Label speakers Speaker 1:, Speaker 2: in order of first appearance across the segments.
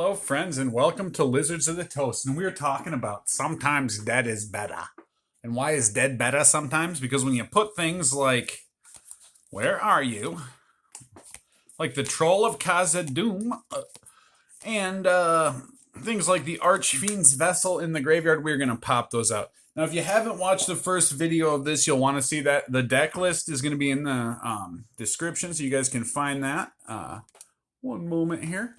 Speaker 1: Hello, friends, and welcome to Lizards of the Toast. And we're talking about sometimes dead is better. And why is dead better sometimes? Because when you put things like, where are you? Like the Troll of Khazad-dûm, and things like the Archfiend's Vessel in the graveyard, we're going to pop those out. Now, if you haven't watched the first video of this, you'll want to see that. The deck list is going to be in the description, so you guys can find that. One moment here.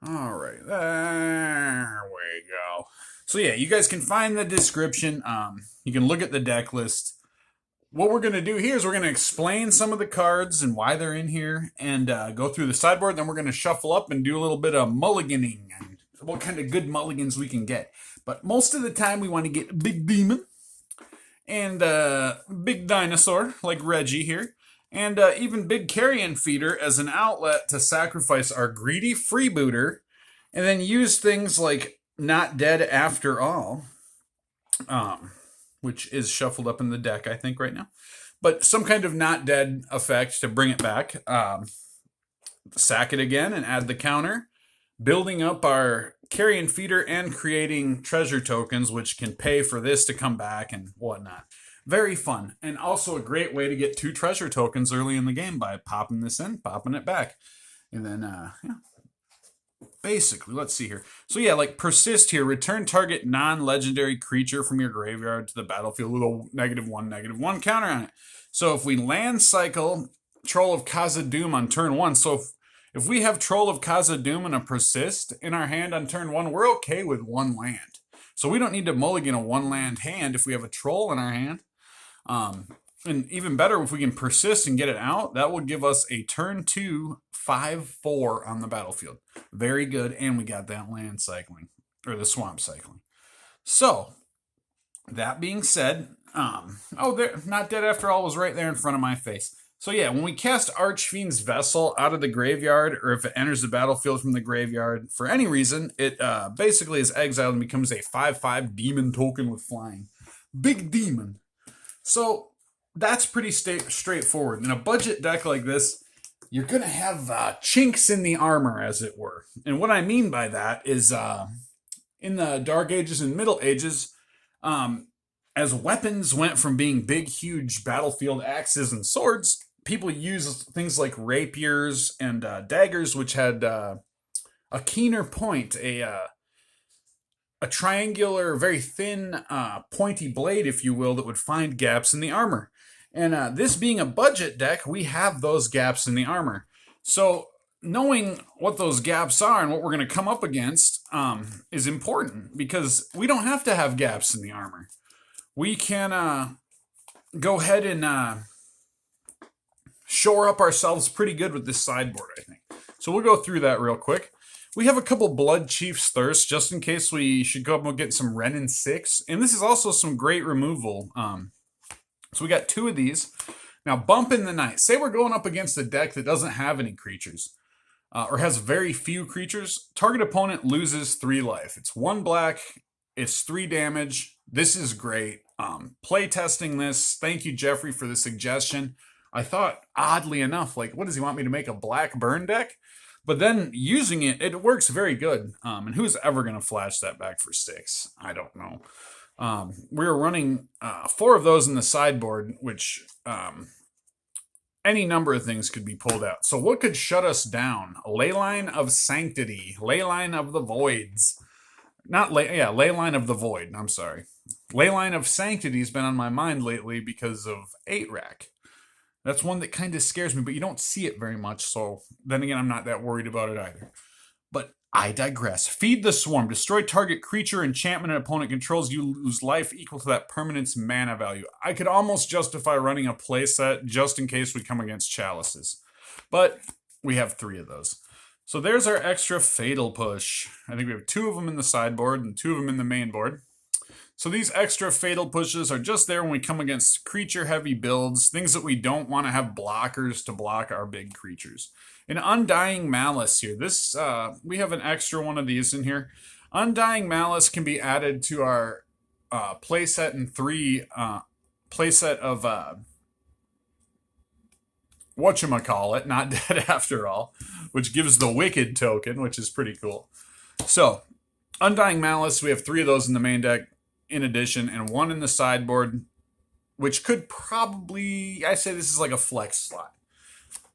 Speaker 1: All right, there we go. So yeah, you guys can find the description. You can look at the deck list. What we're going to do here is we're going to explain some of the cards and why they're in here and go through the sideboard. Then we're going to shuffle up and do a little bit of mulliganing and what kind of good mulligans we can get. But most of the time we want to get Big Demon and Big Dinosaur like Reggie here. And even Big Carrion Feeder as an outlet to sacrifice our greedy freebooter and then use things like Not Dead After All, which is shuffled up in the deck, I think, right now. But some kind of Not Dead effect to bring it back. Sack it again and add the counter. Building up our Carrion Feeder and creating treasure tokens, which can pay for this to come back and whatnot. Very fun, and also a great way to get 2 treasure tokens early in the game by popping this in, popping it back. And then, yeah. Basically, let's see here. So yeah, like persist here. Return target non-legendary creature from your graveyard to the battlefield with a -1/-1 counter on it. So if we land cycle Troll of Khazad-dûm on turn 1, so if we have Troll of Khazad-dûm and a persist in our hand on turn 1, we're okay with 1 land. So we don't need to mulligan a 1-land hand if we have a Troll in our hand. And even better, if we can persist and get it out, that will give us a turn 2 5/4 on the battlefield. Very good, and we got that land cycling, or the swamp cycling. So, that being said, there, Not Dead After All was right there in front of my face. So yeah, when we cast Archfiend's Vessel out of the graveyard, or if it enters the battlefield from the graveyard for any reason, it basically is exiled and becomes a 5/5 demon token with flying. Big Demon. So that's pretty straightforward. In a budget deck like this, you're going to have chinks in the armor, as it were. And what I mean by that is in the Dark Ages and Middle Ages, as weapons went from being big, huge battlefield axes and swords, people used things like rapiers and daggers, which had a keener point, a triangular, very thin, pointy blade, if you will, that would find gaps in the armor. And this being a budget deck, we have those gaps in the armor. So knowing what those gaps are and what we're going to come up against is important, because we don't have to have gaps in the armor. We can go ahead and shore up ourselves pretty good with this sideboard, I think. So we'll go through that real quick. We have a couple Blood Chief's Thirst, just in case we should go up and get some Renin 6. And this is also some great removal. So we got 2 of these. Now, Bump in the Night. Say we're going up against a deck that doesn't have any creatures, or has very few creatures. Target opponent loses 3 life. It's 1 black. It's 3 damage. This is great. Play testing this. Thank you, Jeffrey, for the suggestion. I thought, oddly enough, like, what does he want me to make, a black burn deck? But then using it, it works very good. And who's ever going to flash that back for 6? I don't know. We're running 4 of those in the sideboard, which any number of things could be pulled out. So what could shut us down? Leyline of Sanctity. Leyline of the Voids. Leyline of the Void. I'm sorry. Leyline of Sanctity has been on my mind lately because of 8-Rack. That's one that kind of scares me, but you don't see it very much, so then again, I'm not that worried about it either. But I digress. Feed the Swarm. Destroy target creature, enchantment, and opponent controls. You lose life equal to that permanent's mana value. I could almost justify running a playset just in case we come against Chalices. But we have 3 of those. So there's our extra Fatal Push. I think we have 2 of them in the sideboard and 2 of them in the main board. So these extra Fatal Pushes are just there when we come against creature-heavy builds, things that we don't want to have blockers to block our big creatures. An Undying Malice here. This we have an extra one of these in here. Undying Malice can be added to our playset in 3 playset of whatchamacallit, Not Dead After All, which gives the Wicked token, which is pretty cool. So, Undying Malice, we have 3 of those in the main deck in addition, and 1 in the sideboard, which could probably, I say this is like a flex slot.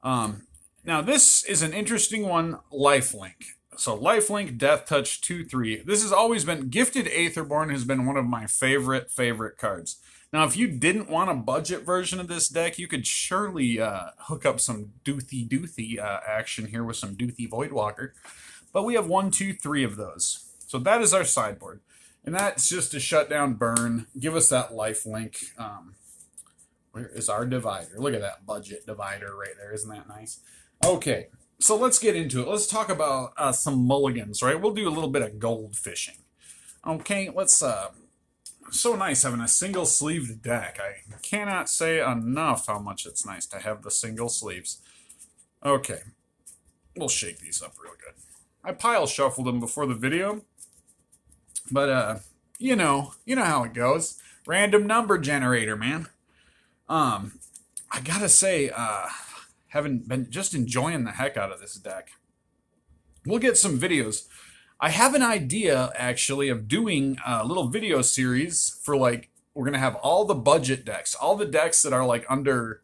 Speaker 1: Now, this is an interesting one, Lifelink. So, Lifelink, Death Touch, 2/3. This has always been, Gifted Aetherborn has been one of my favorite cards. Now, if you didn't want a budget version of this deck, you could surely hook up some doothy action here with some Doothy Voidwalker. But we have 1, 2, 3 of those. So that is our sideboard. And that's just a shutdown burn. Give us that Lifelink. Where is our divider? Look at that budget divider right there. Isn't that nice? Okay, so let's get into it. Let's talk about some mulligans, right? We'll do a little bit of gold fishing. Okay, let's... so nice having a single-sleeved deck. I cannot say enough how much it's nice to have the single sleeves. Okay, we'll shake these up real good. I pile shuffled them before the video, but you know how it goes. Random number generator, man. I gotta say, haven't been just enjoying the heck out of this deck. We'll get some videos. I have an idea, actually, of doing a little video series for, like, we're going to have all the budget decks, all the decks that are, like, under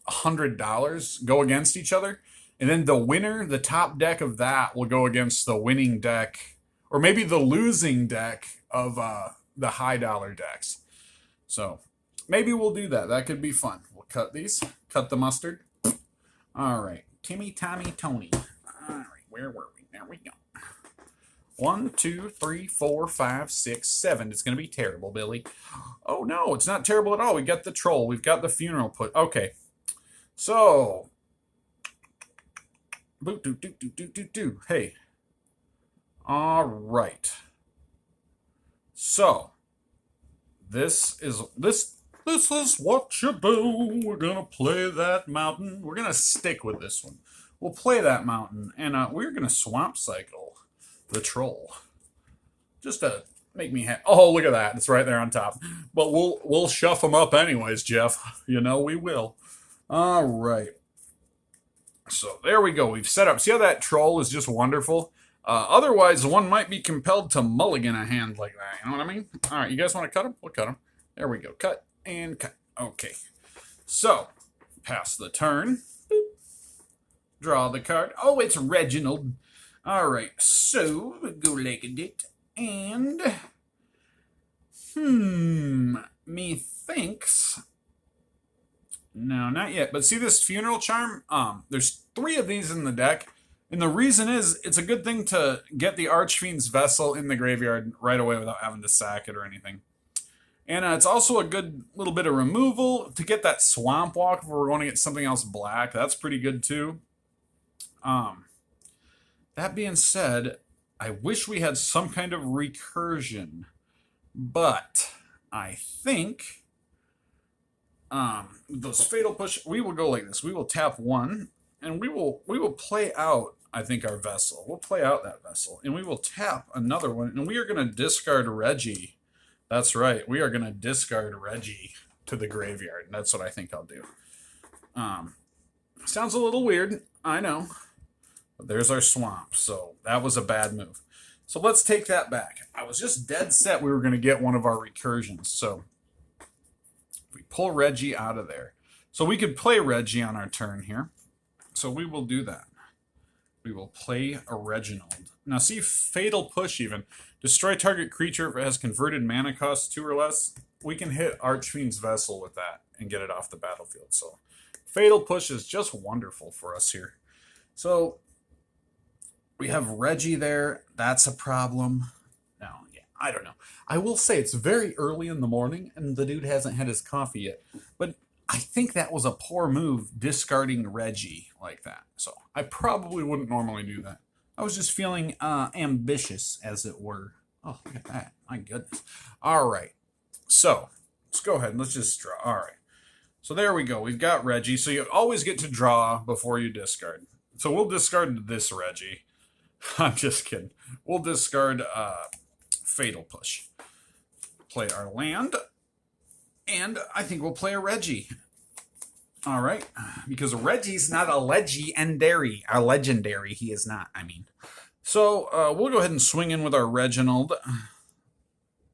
Speaker 1: $100 go against each other. And then the winner, the top deck of that, will go against the winning deck, or maybe the losing deck of the high dollar decks. So maybe we'll do that. That could be fun. We'll cut these, cut the mustard. All right. Timmy, Tommy, Tony. All right. Where were we? There we go. 1, 2, 3, 4, 5, 6, 7. It's going to be terrible, Billy. Oh, no, it's not terrible at all. We got the troll. We've got the funeral put. Okay. So. Hey. All right. So. This is what you do. We're going to play that mountain. We're going to stick with this one. We'll play that mountain. And we're going to swamp cycle the troll, just to make me happy. Oh, look at that! It's right there on top. But we'll shuff them up anyways, Jeff. You know we will. All right. So there we go. We've set up. See how that troll is just wonderful. Otherwise, one might be compelled to mulligan a hand like that. You know what I mean? All right. You guys want to cut him? We'll cut him. There we go. Cut and cut. Okay. So pass the turn. Boop. Draw the card. Oh, it's Reginald. All right, so we go like it, and methinks, no, not yet. But see this funeral charm? There's 3 of these in the deck, and the reason is it's a good thing to get the Archfiend's Vessel in the graveyard right away without having to sack it or anything. And it's also a good little bit of removal to get that Swamp Walk if we're going to get something else black. That's pretty good too. That being said, I wish we had some kind of recursion, but I think those Fatal Push, we will go like this. We will tap 1, and we will play out, I think, our Vessel. We'll play out that Vessel, and we will tap another one, and we are going to discard Reggie. That's right. We are going to discard Reggie to the graveyard, and that's what I think I'll do. Sounds a little weird, I know. But there's our swamp, so that was a bad move. So let's take that back. I was just dead set we were going to get one of our recursions. So we pull Reggie out of there. So we could play Reggie on our turn here. So we will do that. We will play a Reginald. Now see, Fatal Push even. Destroy target creature if it has converted mana cost 2 or less. We can hit Archfiend's Vessel with that and get it off the battlefield. So Fatal Push is just wonderful for us here. So we have Reggie there. That's a problem. No, yeah, I don't know. I will say it's very early in the morning, and the dude hasn't had his coffee yet. But I think that was a poor move, discarding Reggie like that. So I probably wouldn't normally do that. I was just feeling ambitious, as it were. Oh, look at that. My goodness. All right. So let's go ahead and let's just draw. All right. So there we go. We've got Reggie. So you always get to draw before you discard. So we'll discard this Reggie. I'm just kidding. We'll discard Fatal Push. Play our land. And I think we'll play a Reggie. All right. Because Reggie's not a legendary. A legendary. He is not, I mean. So we'll go ahead and swing in with our Reginald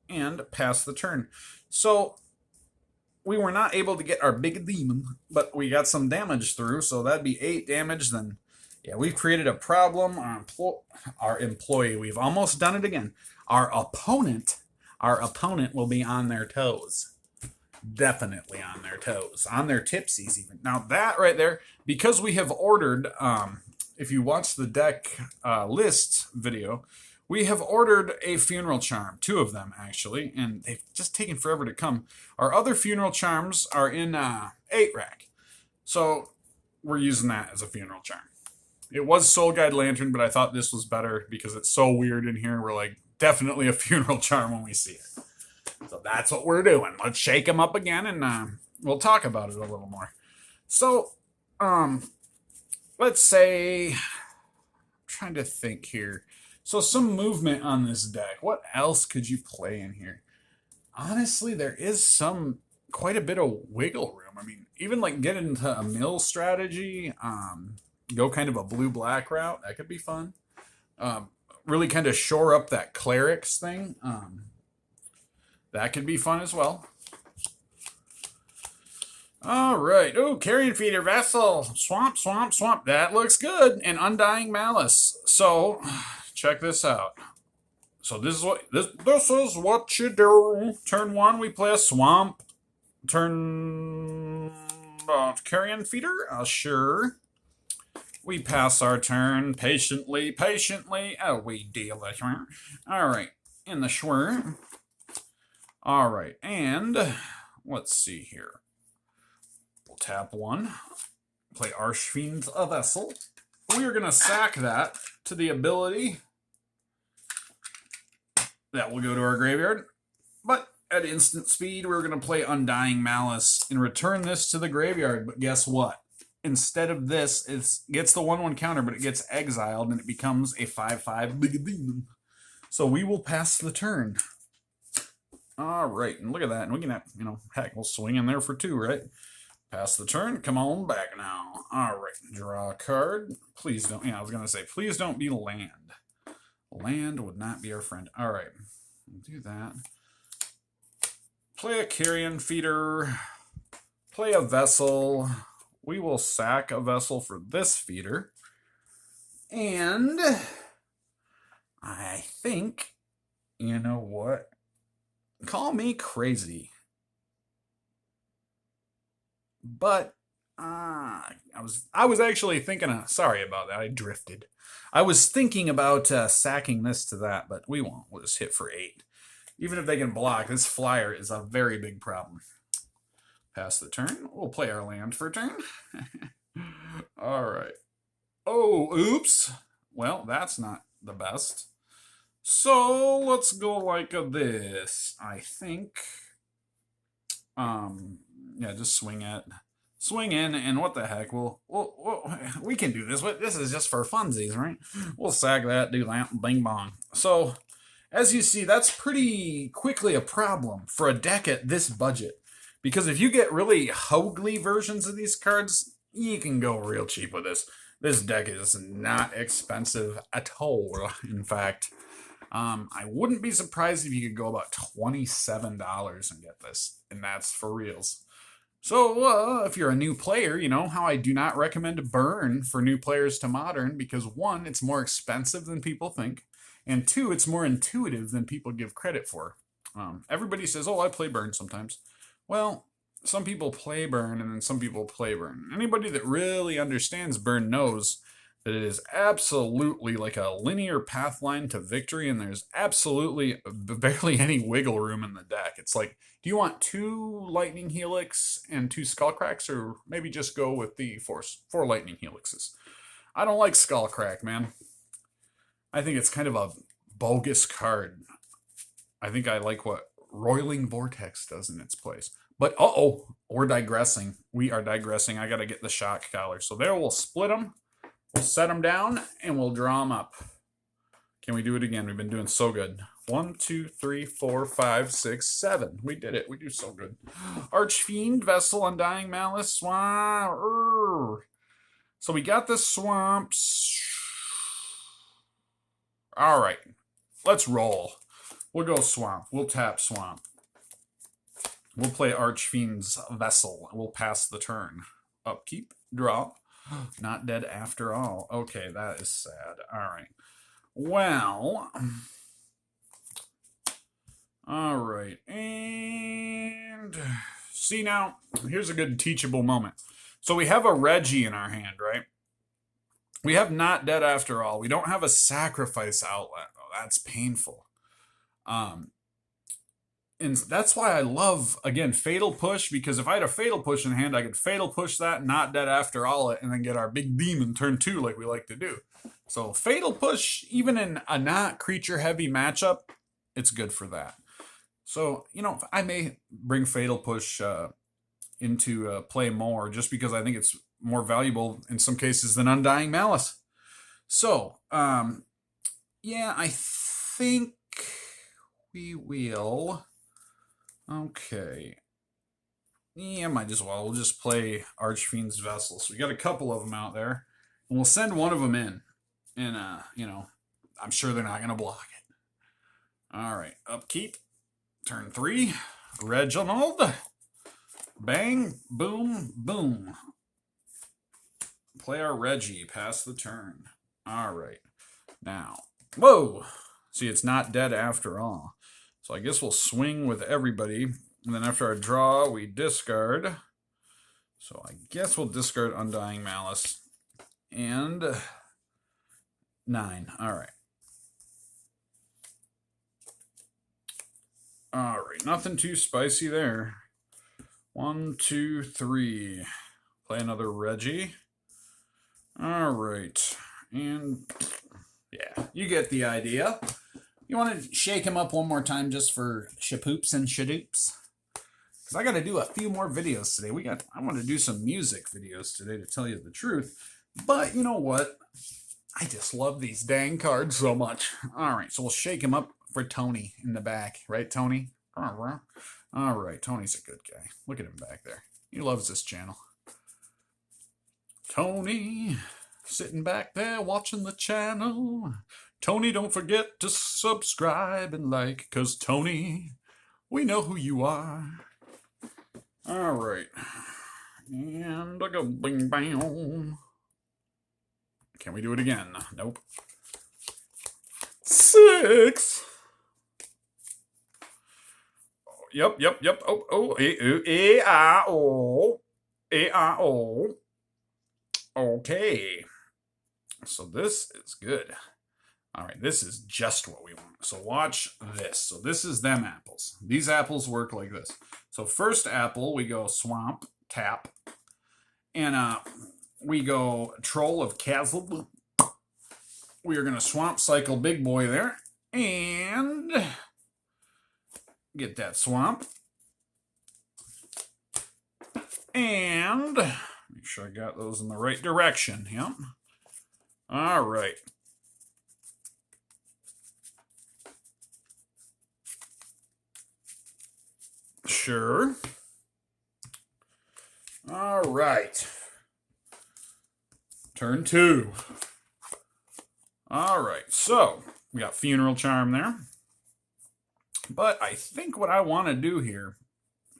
Speaker 1: and pass the turn. So we were not able to get our big demon, but we got some damage through, so that'd be 8 damage. Then, yeah, we've created a problem. Our employee, we've almost done it again. Our opponent will be on their toes. Definitely on their toes, on their tipsies even. Now that right there, because we have ordered, if you watch the deck list video, we have ordered a funeral charm, 2 of them actually, and they've just taken forever to come. Our other funeral charms are in 8 rack, so we're using that as a funeral charm. It was Soul Guide Lantern, but I thought this was better because it's so weird in here. We're like, definitely a funeral charm when we see it. So that's what we're doing. Let's shake them up again, and we'll talk about it a little more. So, let's say, I'm trying to think here. So some movement on this deck. What else could you play in here? Honestly, there is quite a bit of wiggle room. I mean, even like get into a mill strategy, go kind of a blue-black route. That could be fun. Really kind of shore up that clerics thing. That could be fun as well. All right. Oh, Carrion Feeder Vessel. Swamp, swamp, swamp. That looks good. And Undying Malice. So, check this out. So this is what you do. Turn 1, we play a swamp. Turn Carrion Feeder. Sure. We pass our turn patiently. Oh, we deal the schwir. All right. In the schwir. All right, and let's see here. We'll tap 1, play Archfiend's Vessel. We are going to sack that to the ability. That will go to our graveyard. But at instant speed, we're going to play Undying Malice and return this to the graveyard. But guess what? Instead of this, it gets the 1/1 counter, but it gets exiled and it becomes a 5/5 big demon. So we will pass the turn. All right, and look at that. And we can have, heck, we'll swing in there for 2, right? Pass the turn. Come on back now. All right, draw a card. Please don't, I was going to say, please don't be land. Land would not be our friend. All right, do that. Play a Carrion Feeder. Play a Vessel. We will sack a Vessel for this feeder. And I think, you know what? Call me crazy, but I was actually thinking. Sorry about that. I drifted. I was thinking about sacking this to that, but we won't. We'll just hit for 8. Even if they can block, this flyer is a very big problem. Pass the turn. We'll play our land for a turn. All right. Oh, oops. Well, that's not the best. So let's go like this. I think, yeah, just swing in, and what the heck? We can do this. This is just for funsies, right? We'll sack that, do that, bing bong. So, as you see, that's pretty quickly a problem for a deck at this budget, because if you get really Hoagly versions of these cards, you can go real cheap with this. This deck is not expensive at all. In fact. I wouldn't be surprised if you could go about $27 and get this, and that's for reals. So, if you're a new player, you know how I do not recommend Burn for new players to Modern, because 1, it's more expensive than people think, and 2, it's more intuitive than people give credit for. Everybody says, oh, I play Burn sometimes. Well, some people play Burn, and then some people play Burn. Anybody that really understands Burn knows that it is absolutely like a linear path line to victory, and there's absolutely barely any wiggle room in the deck. It's like, do you want 2 Lightning Helix and 2 Skullcracks, or maybe just go with the 4 Lightning Helixes? I don't like Skullcrack, man. I think it's kind of a bogus card. I think I like what Roiling Vortex does in its place. But, we're digressing. We are digressing. I got to get the shock collar. So there, we'll split them. We'll set them down, and we'll draw them up. Can we do it again? We've been doing so good. 1, 2, 3, 4, 5, 6, 7. We did it. We do so good. Archfiend, Vessel, Undying Malice, Swamp. So we got the swamps. All right, let's roll. We'll go swamp. We'll tap swamp. We'll play Archfiend's Vessel. We'll pass the turn. Upkeep, drop. Not dead after all. Okay, that is sad. All right. Well, all right. And see now, here's a good teachable moment. So we have a Reggie in our hand, right? We have not dead after all. We don't have a sacrifice outlet. Oh, that's painful. And that's why I love, again, Fatal Push, because if I had a Fatal Push in hand, I could Fatal Push that, not dead after all it, and then get our big demon turn 2 like we like to do. So Fatal Push, even in a not creature-heavy matchup, it's good for that. So, you know, I may bring Fatal Push into play more, just because I think it's more valuable in some cases than Undying Malice. So, yeah, I think we will... Okay. Yeah, might as well. We'll just play Archfiend's Vessel. So we got a couple of them out there. And we'll send one of them in. And, you know, I'm sure they're not going to block it. All right. Upkeep. Turn 3. Reginald. Bang. Boom. Boom. Play our Reggie. Pass the turn. All right. Now. Whoa. See, it's not dead after all. So I guess we'll swing with everybody. And then after our draw, we discard. So I guess we'll discard Undying Malice. And 9. All right. All right. Nothing too spicy there. 1, 2, 3. Play another Reggie. All right. And yeah, you get the idea. You want to shake him up one more time just for shapoops and shadoops? Because I got to do a few more videos today. I want to do some music videos today, to tell you the truth. But you know what? I just love these dang cards so much. All right, so we'll shake him up for Tony in the back. Right, Tony? All right, Tony's a good guy. Look at him back there. He loves this channel. Tony, sitting back there watching the channel. Tony, don't forget to subscribe and like, because Tony, we know who you are. All right. And I go bing bang. Can we do it again? Nope. 6. Yep. Oh, A-I-O. Okay. So this is good. All right, this is just what we want. So watch this. So this is them apples. These apples work like this. So first apple, we go swamp, tap. And we go Troll of Castle. We are going to swamp cycle big boy there. And get that swamp. And make sure I got those in the right direction. Yep. All right. Sure. All right. Turn 2. All right. So we got Funeral Charm there. But I think what I want to do here,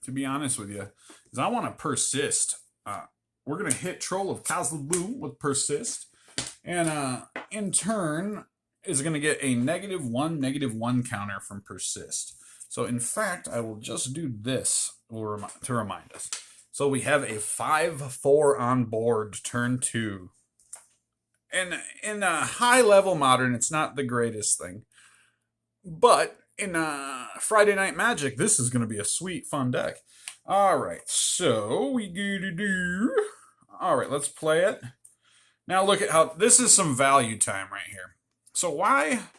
Speaker 1: to be honest with you, is I want to persist. We're going to hit Troll of Kozlaboo with persist. And in turn is going to get a -1 counter from persist. So in fact, I will just do this to remind us. So we have a 5/4 on board, turn 2. And in a high-level Modern, it's not the greatest thing. But in Friday Night Magic, this is going to be a sweet, fun deck. All right, so we do. All right, let's play it. Now look at how this is some value time right here. So why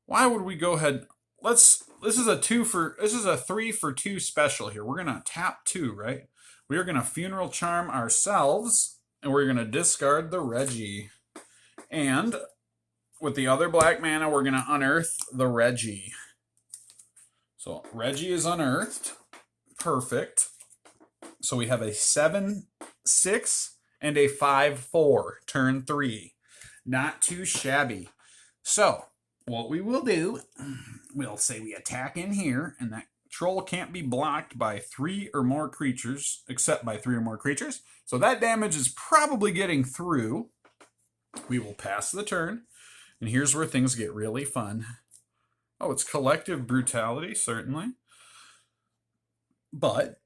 Speaker 1: would we go ahead? This is a 3 for 2 special here. We're gonna tap 2, right? We are gonna Funeral Charm ourselves, and we're gonna discard the Reggie. And with the other black mana, we're gonna unearth the Reggie. So Reggie is unearthed. Perfect. So we have a 7/6 and a 5/4, turn 3. Not too shabby. So what we will do, we'll say we attack in here, and that troll can't be blocked by 3 or more creatures, except by 3 or more creatures. So that damage is probably getting through. We will pass the turn, and here's where things get really fun. Oh, it's collective brutality, certainly. But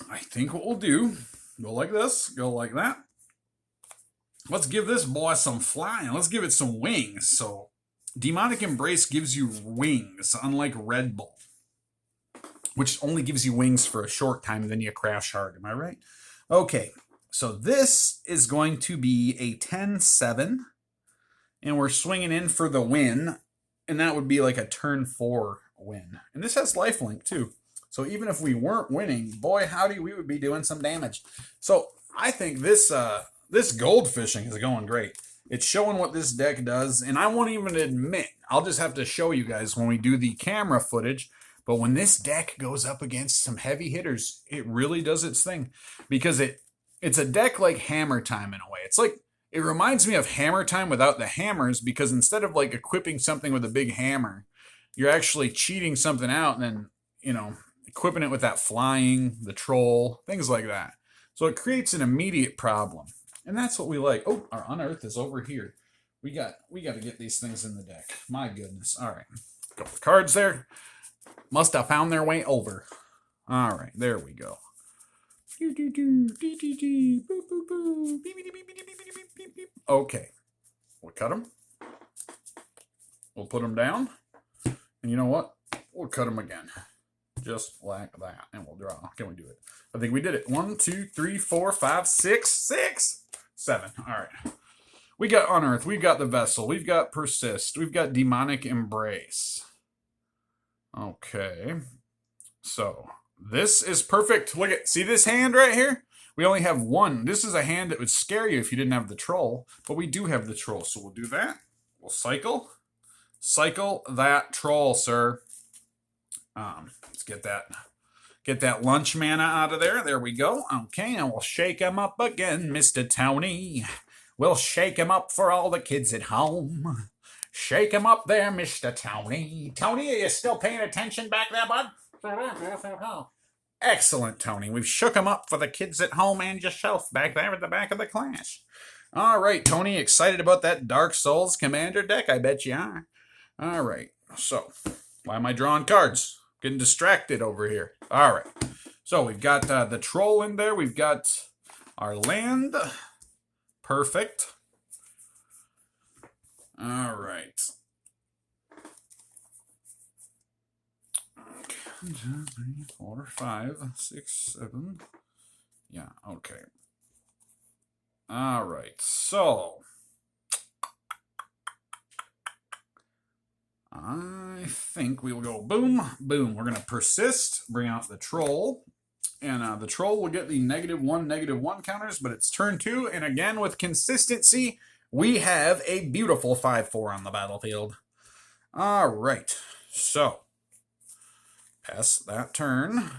Speaker 1: I think what we'll do, go like this, go like that. Let's give this boy some flying. Let's give it some wings. So Demonic Embrace gives you wings, unlike Red Bull, which only gives you wings for a short time, and then you crash hard. Am I right? Okay, so this is going to be a 10-7, and we're swinging in for the win, and that would be like a turn 4 win. And this has lifelink too. So even if we weren't winning, boy howdy, we would be doing some damage. So I think this gold fishing is going great. It's showing what this deck does, and I won't even admit, I'll just have to show you guys when we do the camera footage, but when this deck goes up against some heavy hitters, it really does its thing. Because it's a deck like Hammer Time in a way. It's like, it reminds me of Hammer Time without the hammers, because instead of like equipping something with a big hammer, you're actually cheating something out and then, you know, equipping it with that flying, the troll, things like that. So it creates an immediate problem. And that's what we like. Oh, our Unearth is over here. We got to get these things in the deck. My goodness. All right. Couple of cards there. Must have found their way over. All right. There we go. Okay. We'll cut them. We'll put them down. And you know what? We'll cut them again. Just like that. And we'll draw. Can we do it? I think we did it. 1, 2, 3, 4, 5, 6, 7. All right. We got Unearth. We've got the Vessel. We've got Persist. We've got Demonic Embrace. Okay. So this is perfect. Look at, see this hand right here? We only have one. This is a hand that would scare you if you didn't have the troll, but we do have the troll. So we'll do that. We'll cycle. Cycle that troll, sir. Let's get that lunch mana out of there. There we go. Okay, and we'll shake him up again, Mr. Tony. We'll shake him up for all the kids at home. Shake him up there, Mr. Tony. Tony, are you still paying attention back there, bud? Excellent, Tony. We've shook him up for the kids at home and yourself back there at the back of the class. All right, Tony, excited about that Dark Souls Commander deck? I bet you are. All right, so why am I drawing cards? Getting distracted over here. All right, so we've got the troll in there. We've got our land. Perfect. All right. Okay. 1, 2, 3, 4, 5, 6, 7. Yeah, okay. All right, so I think we will go boom, boom. We're going to persist, bring out the troll. And the troll will get the -1/-1 counters, but it's turn 2. And again, with consistency, we have a beautiful 5/4 on the battlefield. All right. So, pass that turn.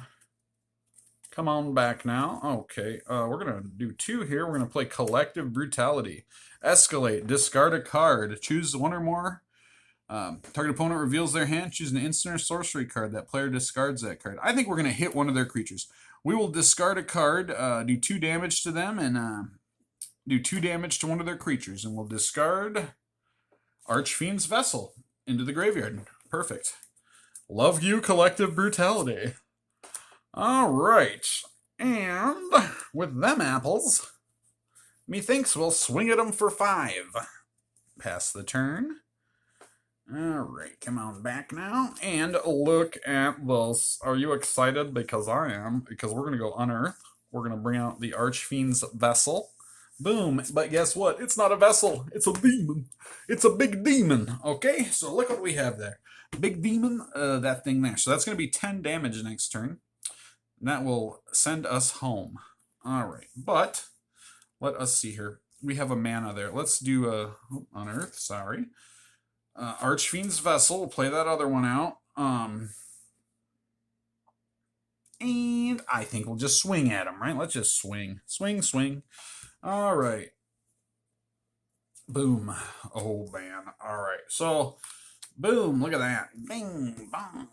Speaker 1: Come on back now. Okay. We're going to do 2 here. We're going to play Collective Brutality. Escalate. Discard a card. Choose 1 or more. Target opponent reveals their hand. Choose an instant or sorcery card. That player discards that card. I think we're going to hit one of their creatures. We will discard a card, do 2 damage to them, and do 2 damage to one of their creatures. And we'll discard Archfiend's Vessel into the graveyard. Perfect. Love you, Collective Brutality. All right. And with them apples, methinks we'll swing at them for 5. Pass the turn. All right, come on back now, and look at this. Are you excited? Because I am, because we're going to go Unearth. We're going to bring out the Archfiend's Vessel. Boom, but guess what? It's not a vessel, it's a demon. It's a big demon, okay? So look what we have there. Big demon, that thing there. So that's going to be 10 damage next turn. And that will send us home. All right, but let us see here. We have a mana there. Let's do Unearth, sorry. Archfiend's Vessel. We'll play that other one out. And I think we'll just swing at him, right? Let's just swing. Swing, swing. All right. Boom. Oh, man. All right. So, boom. Look at that. Bing, bong.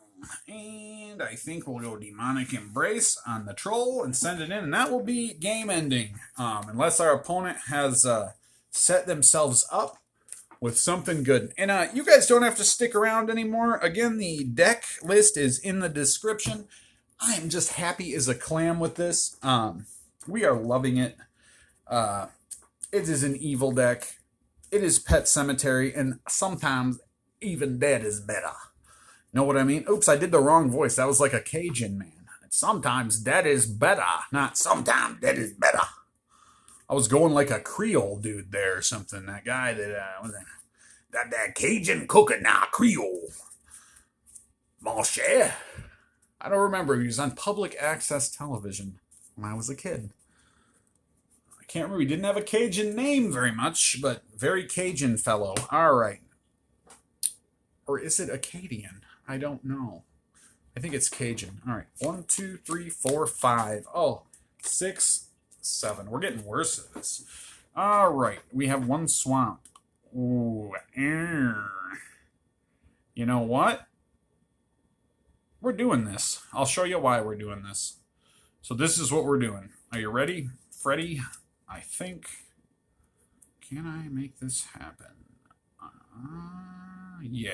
Speaker 1: And I think we'll go Demonic Embrace on the troll and send it in. And that will be game ending. Unless our opponent has set themselves up with something good. And you guys don't have to stick around anymore. Again, the deck list is in the description. I am just happy as a clam with this. We are loving it. It is an evil deck. It is Pet Cemetery, and sometimes even dead is better. Know what I mean? Oops, I did the wrong voice. That was like a Cajun man. Sometimes dead is better, not sometimes dead is better. I was going like a Creole dude there or something. That guy that Cajun cooking now, Creole. Mon cher. I don't remember. He was on public access television when I was a kid. I can't remember. He didn't have a Cajun name very much, but very Cajun fellow. All right. Or is it Acadian? I don't know. I think it's Cajun. All right. 1, 2, 3, 4, 5. Oh, 6, 7. We're getting worse at this. All right. We have one swamp. Ooh. You know what? We're doing this. I'll show you why we're doing this. So this is what we're doing. Are you ready, Freddy? I think. Can I make this happen? Yeah.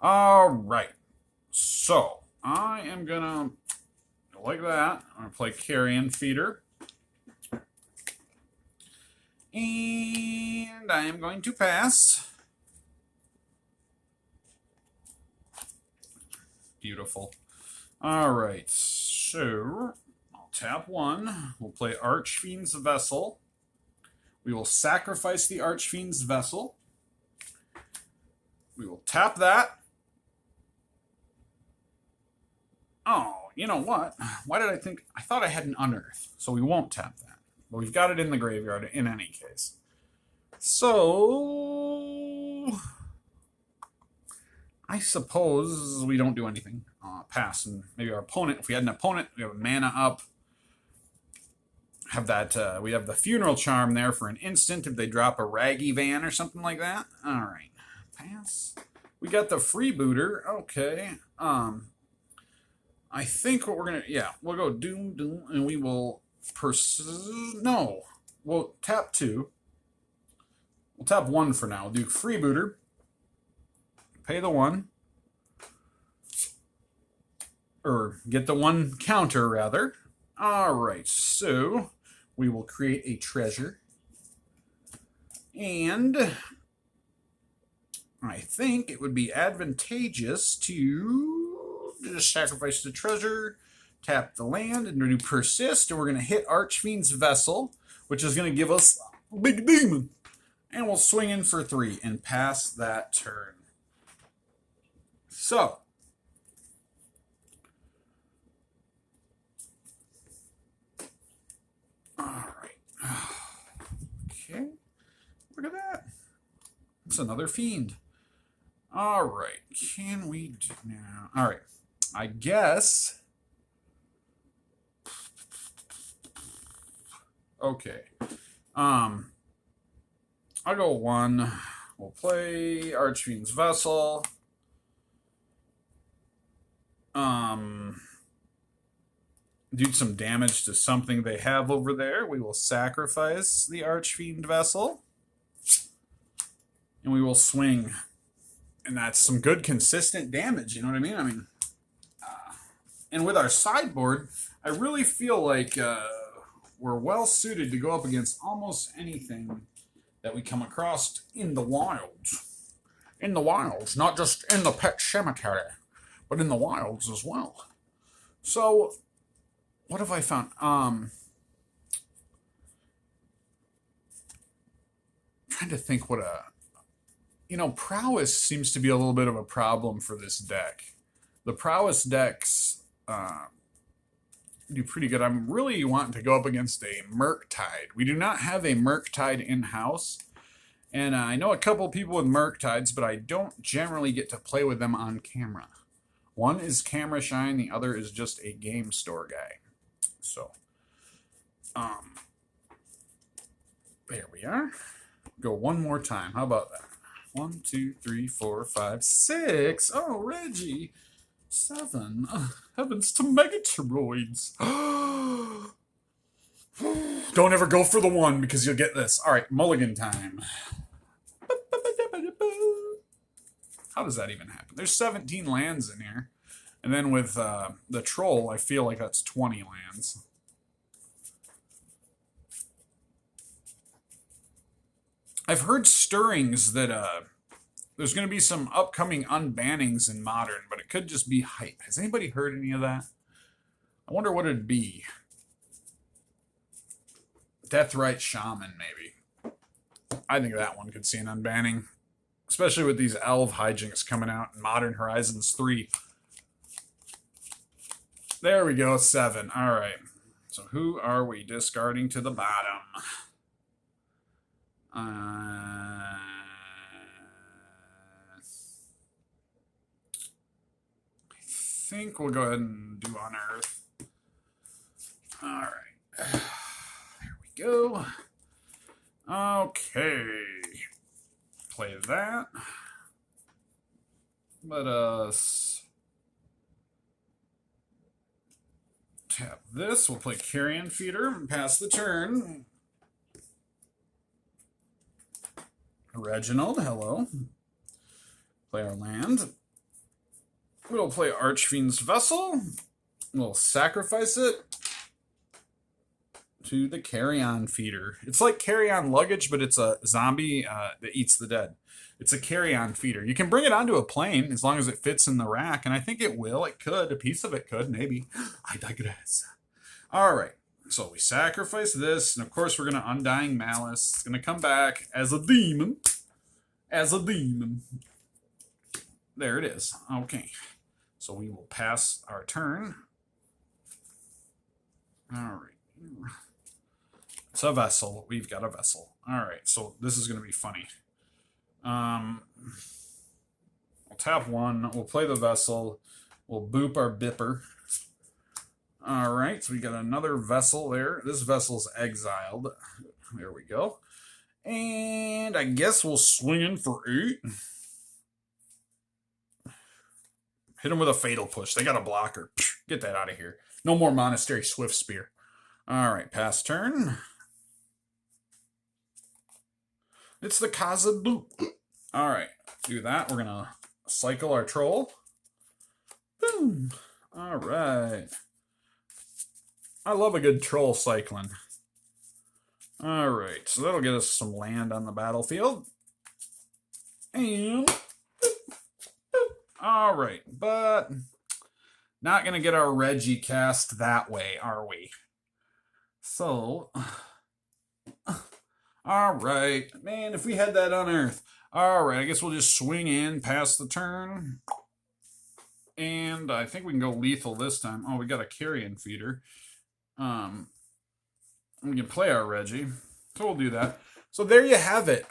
Speaker 1: All right. So I am gonna like that. I'm gonna play Carrion Feeder, and I am going to pass. Beautiful. All right. So I'll tap 1. We'll play Archfiend's Vessel. We will sacrifice the Archfiend's Vessel. We will tap that. Oh, you know what? Why did I think? I thought I had an Unearth, so we won't tap that. But we've got it in the graveyard in any case. So I suppose we don't do anything. Pass, and maybe our opponent, if we had an opponent, we have a mana up. Have that, we have the Funeral Charm there for an instant if they drop a Raggy Van or something like that. All right. Pass. We got the Freebooter. Okay. I think what we're going to, we'll go Doom, Doom, and we will no. We'll tap 2. We'll tap 1 for now. We'll do Freebooter. Pay the 1. Or get the 1 counter, rather. All right, so we will create a treasure. And I think it would be advantageous to just sacrifice the treasure, tap the land, and do Persist. And we're going to hit Archfiend's Vessel, which is going to give us Big Demon. And we'll swing in for 3 and pass that turn. So okay. Look at that. It's another fiend. All right. Can we do now? All right. I guess. Okay. I'll go 1. We'll play Archfiend's Vessel. Do some damage to something they have over there. We will sacrifice the Archfiend Vessel. And we will swing. And that's some good consistent damage, you know what I mean? And with our sideboard, I really feel like we're well suited to go up against almost anything that we come across in the wilds. In the wilds, not just in the Pet Cemetery, but in the wilds as well. So what have I found? Trying to think what Prowess seems to be a little bit of a problem for this deck. The Prowess decks do pretty good. I'm really wanting to go up against a Murktide. We do not have a Murktide in-house. And I know a couple people with Murktides, but I don't generally get to play with them on camera. One is Camera Shine, the other is just a game store guy. So, there we are. go one more time. How about that? 1, 2, 3, 4, 5, 6. Oh, Reggie. 7. Oh, heavens to Megateroids. Don't ever go for the 1 because you'll get this. All right, mulligan time. How does that even happen? There's 17 lands in here. And then with the troll, I feel like that's 20 lands. I've heard stirrings that there's going to be some upcoming unbannings in Modern, but it could just be hype. Has anybody heard any of that? I wonder what it'd be. Deathrite Shaman, maybe. I think that one could see an unbanning. Especially with these Elf hijinks coming out in Modern Horizons 3. There we go, 7. All right. So who are we discarding to the bottom? I think we'll go ahead and do Unearth. All right. There we go. Okay. Play that. Let us tap this. We'll play Carrion Feeder and pass the turn. Reginald, hello. Play our land. We'll play Archfiend's Vessel. We'll sacrifice it to the Carrion Feeder. It's like Carrion Luggage, but it's a zombie that eats the dead. It's a Carrion Feeder. You can bring it onto a plane as long as it fits in the rack, and I think it will. It could. A piece of it could, maybe. I digress. All right. So we sacrifice this, and of course we're going to Undying Malice. It's going to come back as a demon. As a demon. There it is. Okay. So we will pass our turn. All right. It's a vessel. We've got a vessel. All right. So this is going to be funny. We'll tap 1. We'll play the vessel. We'll boop our bipper. All right, so we got another vessel there. This vessel's exiled. There we go. And I guess we'll swing in for 8. Hit him with a Fatal Push. They got a blocker. Get that out of here. No more Monastery Swift Spear. All right, pass turn. It's the Kazabu. All right, do that. We're going to cycle our troll. Boom. All right. I love a good troll cycling. All right, so that'll get us some land on the battlefield. And all right, but not going to get our Reggie cast that way, are we? So, all right. Man, if we had that Unearth. All right, I guess we'll just swing in, pass the turn. And I think we can go lethal this time. Oh, we got a Carrion Feeder. We can play our Reggie. So we'll do that. So there you have it.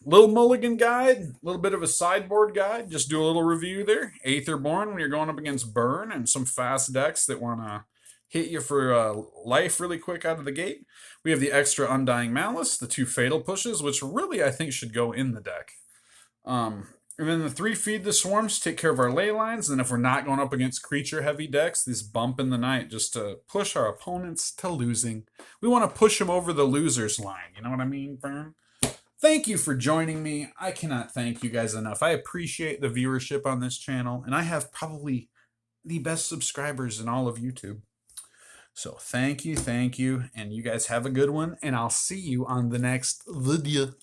Speaker 1: Little mulligan guide, a little bit of a sideboard guide. Just do a little review there. Aetherborn when you're going up against Burn and some fast decks that want to hit you for life really quick out of the gate. We have the extra Undying Malice, the 2 Fatal Pushes, which really I think should go in the deck. And then the 3 Feed the Swarms, take care of our ley lines. And if we're not going up against creature-heavy decks, these Bump in the Night just to push our opponents to losing. We want to push them over the loser's line. You know what I mean, Burn? Thank you for joining me. I cannot thank you guys enough. I appreciate the viewership on this channel. And I have probably the best subscribers in all of YouTube. So thank you, and you guys have a good one. And I'll see you on the next video.